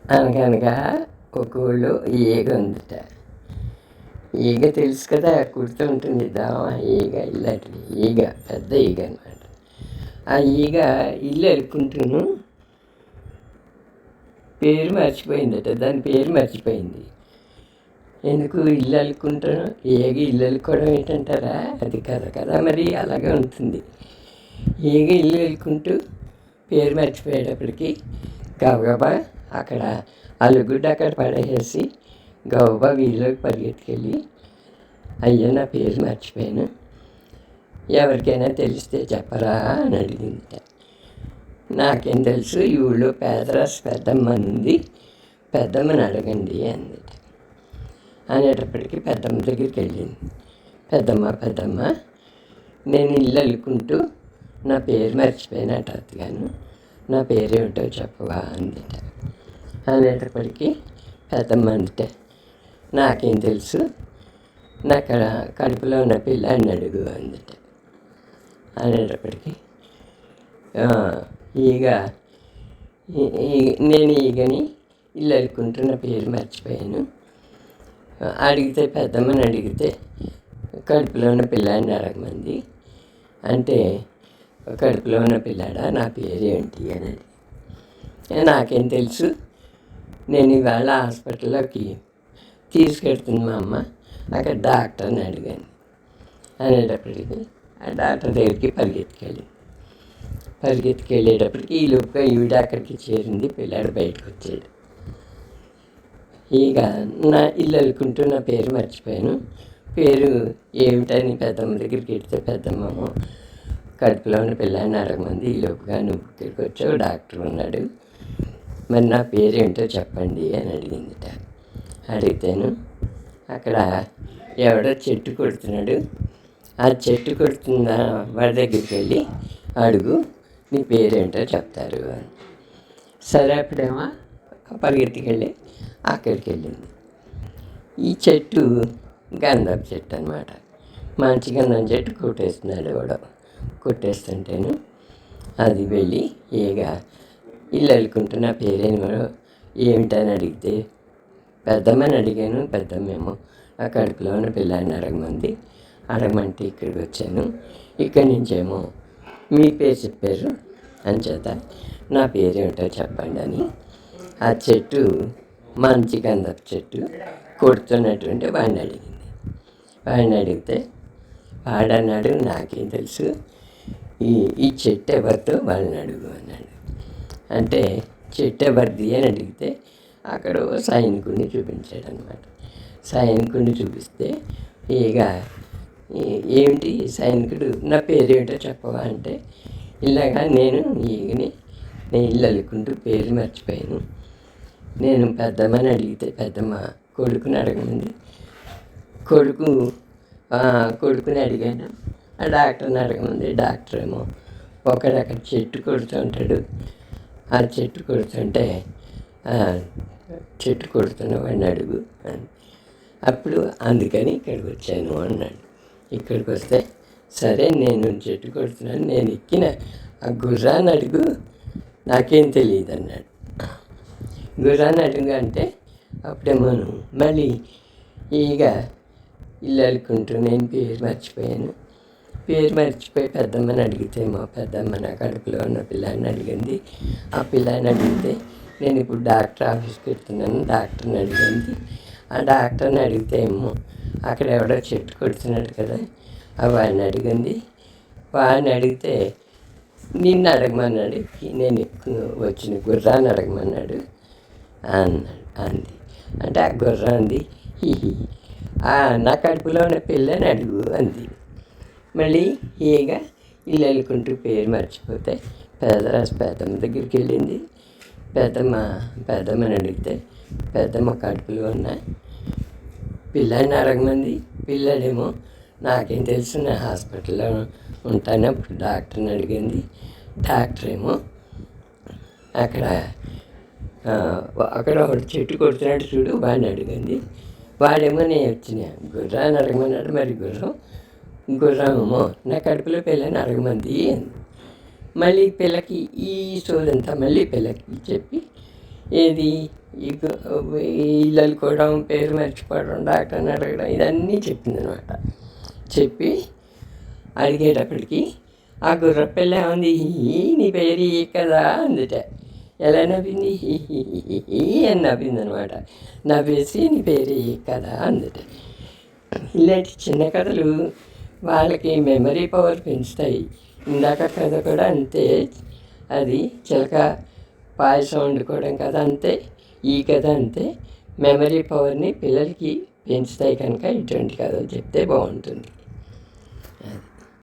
అనగనగా ఒక ఊళ్ళో ఈగ ఉందిట. ఈగ తెలుసు కదా, కుడుతూ ఉంటుంది దామ ఈగ, ఇలాంటి ఈగ, పెద్ద ఈగ అనమాట. ఆ ఈగ ఇల్లు ఎలుక్కుంటూను పేరు మర్చిపోయిందట, దాని పేరు మర్చిపోయింది. ఎందుకు ఇల్లు అల్లుకుంటాను, ఈగ ఇల్లు అల్లుకోవడం ఏంటంటారా? అది కదా మరి అలాగే ఉంటుంది. ఈగ ఇల్లు అల్లుకుంటూ పేరు మర్చిపోయేటప్పటికి గబగబా అక్కడ అలుగుడ్డ అక్కడ పడేసి గబగబా వీధిలోకి పరిగెత్తుకెళ్ళి, అయ్యో నా పేరు మర్చిపోయాను, ఎవరికైనా తెలిస్తే చెప్పరా అని అడిగిందిట. నాకేం తెలుసు, ఈ ఊళ్ళో పేదరాశి పెద్దమ్మ ఉంది, పెద్దమ్మని అడగండి అందిట. అనేటప్పటికీ పెద్దమ్మ దగ్గరికి వెళ్ళింది. పెద్దమ్మ నేను ఇల్లు అల్లుకుంటూ నా పేరు మర్చిపోయినట్టు అతగాను, నా పేరేమిటో చెప్పవా అందిట. అనేటప్పటికీ పెద్దమ్మ అందిట, నాకేం తెలుసు, నా కడుపులో ఉన్న పిల్లాడిని అడుగు అందిట. అనేటప్పటికీ ఈగ నేను ఈగని ఇల్లు అల్లుకుంటున్న పేరు మర్చిపోయాను, అడిగితే పెద్దమ్మని అడిగితే కడుపులో ఉన్న పిల్లాడిని అడగమంది అంటే, కడుపులో ఉన్న పిల్లాడా, నా పేరు ఏంటి అని. నాకేం తెలుసు, నేను ఇవాళ హాస్పిటల్లోకి తీసుకెళ్తుంది మా అమ్మ, అక్కడ డాక్టర్ని అడిగాను. అనేటప్పటికి ఆ డాక్టర్ దగ్గరికి పరిగెత్తుకెళ్ళేటప్పటికి ఈ లోపుగా ఈవిడ అక్కడికి చేరింది, పిల్లాడు బయటకు వచ్చాడు. ఇక నా ఇల్లు అల్లుకుంటూ నా పేరు మర్చిపోయాను, పేరు ఏమిటని పెద్దమ్మ దగ్గరికి వెళ్తే పెద్దమ్మ కడుపులో ఉన్న పిల్లాడిని అడగమంది, ఈ లోపుగా నువ్వు ఇక్కడికి వచ్చావు, డాక్టర్ ఉన్నాడు, మరి నా పేరేంటో చెప్పండి అని అడిగిందిట. అడిగితేను అక్కడ ఎవడో చెట్టు కొడుతున్నాడు, ఆ చెట్టు కొడుతున్న వాడి దగ్గరికి వెళ్ళి అడుగు, నీ పేరేంటో చెప్తారు అని. సరే అప్పుడేమో పరిగెత్తుకెళ్ళి అక్కడికి వెళ్ళింది. ఈ చెట్టు గంధపు చెట్టు అనమాట. మంచి గంధం చెట్టు కొట్టేస్తున్నాడు ఎవడో. కొట్టేస్తుంటేను అది వెళ్ళి ఈగ ఇల్లు అల్లుకుంటున్న పేరేమో ఏమిటని అడిగితే, పెద్దమ్మని అడిగాను, పెద్దమ్మేమో ఆ కడుపులో ఉన్న పిల్లాడిని అడగమంటే ఇక్కడికి వచ్చాను, ఇక్కడి నుంచేమో మీ పేరు చెప్పారు, అంచేత నా పేరేమిటో చెప్పండి అని ఆ చెట్టు, మంచి గంధపు చెట్టు కొడుతున్నటువంటి వాడిని అడిగితే వాడన్నాడు, నాకేం తెలుసు, ఈ చెట్టు ఎవరితో వాళ్ళని అడుగు అన్నాడు. అంటే చెట్టు ఎవరిది అని అడిగితే అక్కడ సైనికుడిని చూపించాడు అనమాట. సైనికుడిని చూపిస్తే ఇక ఏమిటి సైనికుడు, నా పేరేమిటో చెప్పవా అంటే, ఇలాగా నేను ఇల్లు అల్లుకుంటూ పేరు మర్చిపోయాను, నేను పెద్దమ్మని అడిగితే పెద్దమ్మ కొడుకుని అడగమంది, కొడుకుని అడిగాను, ఆ డాక్టర్ని అడగమంది, డాక్టర్ ఏమో ఒకడు అక్కడ చెట్టు కొడుతూ ఉంటాడు, ఆ చెట్టు కొడుతుంటే చెట్టు కొడుతున్న వాడిని అడుగు అని. అప్పుడు అందుకని ఇక్కడికి వచ్చాను అన్నాడు. ఇక్కడికి వస్తే సరే నేను చెట్టు కొడుతున్నాను, నేను ఎక్కిన ఆ గుర్రాన్ని అడుగు, నాకేం తెలియదు అన్నాడు. గుర్రాన్ని అడుగు అంటే అప్పుడేమోను మళ్ళీ ఈగ ఇల్లు అల్లుకుంటూ నేను పేరు మర్చిపోయి పెద్దమ్మని అడిగితే మా పెద్దమ్మ నా కడుపులో ఉన్న పిల్లాన్ని అడిగింది. ఆ పిల్లాన్ని అడిగితే నేను ఇప్పుడు డాక్టర్ ఆఫీస్కి వెళ్తున్నాను, డాక్టర్ని అడిగింది. ఆ డాక్టర్ని అడిగితే ఏమో అక్కడ ఎవడో చెట్టు కొడుతున్నాడు కదా, వాడిని అడిగింది. వాడిని అడిగితే నిన్ను అడగమన్నాడు, నేను వచ్చిన గుర్రాన్ని అడగమన్నాడు అంది. అంటే ఆ గుర్రం అంది, నా కడుపులో ఉన్న పిల్లని అడుగు అంది. మళ్ళీ ఈగ ఇల్లు అల్లుకుంటూ పేరు మర్చిపోతే పెద్దమ్మ దగ్గరికి వెళ్ళింది. పెద్దమ్మని అడిగితే పెద్దమ్మ కడుపులో ఉన్న పిల్లాడిని అడగమంది. పిల్లాడేమో నాకేం తెలుసు, నా హాస్పిటల్లో ఉంటాను, అప్పుడు డాక్టర్ని అడిగింది. డాక్టర్ ఏమో అక్కడ ఒకటి చెట్టు కొడుతున్నాడు చూడు, వాడిని అడిగింది. వాడేమో నేను వచ్చిన గుర్రాన్ని అడగమన్నాడు, మరి గుర్రమేమో నా కడుపులో పిల్లని అడగమంది అంది. మళ్ళీ పిల్లకి ఈ సోదంతా మళ్ళీ పిల్లకి చెప్పి ఏది ఇళ్ళలు కూడా పేరు మర్చిపోవడం, డాక్టర్ని అడగడం, ఇదన్నీ చెప్పిందనమాట. చెప్పి అడిగేటప్పటికి ఆ గుర్రపిల్ల ఏముంది, నీ పేరు కదా అందుట. ఎలా నవ్వింది, అని నవ్వింది అనమాట. నవ్వేసి నీ పేరు కదా అందుట. ఇలాంటి చిన్న కథలు వాళ్ళకి మెమరీ పవర్ పెంచుతాయి. ఇందాక కథ కూడా అంతే, అది చిలక పాయసం వండుకోవడం కథ అంతే, ఈ కథ అంతే. మెమరీ పవర్ని పిల్లలకి పెంచుతాయి కనుక ఇటువంటి కథలు చెప్తే బాగుంటుంది.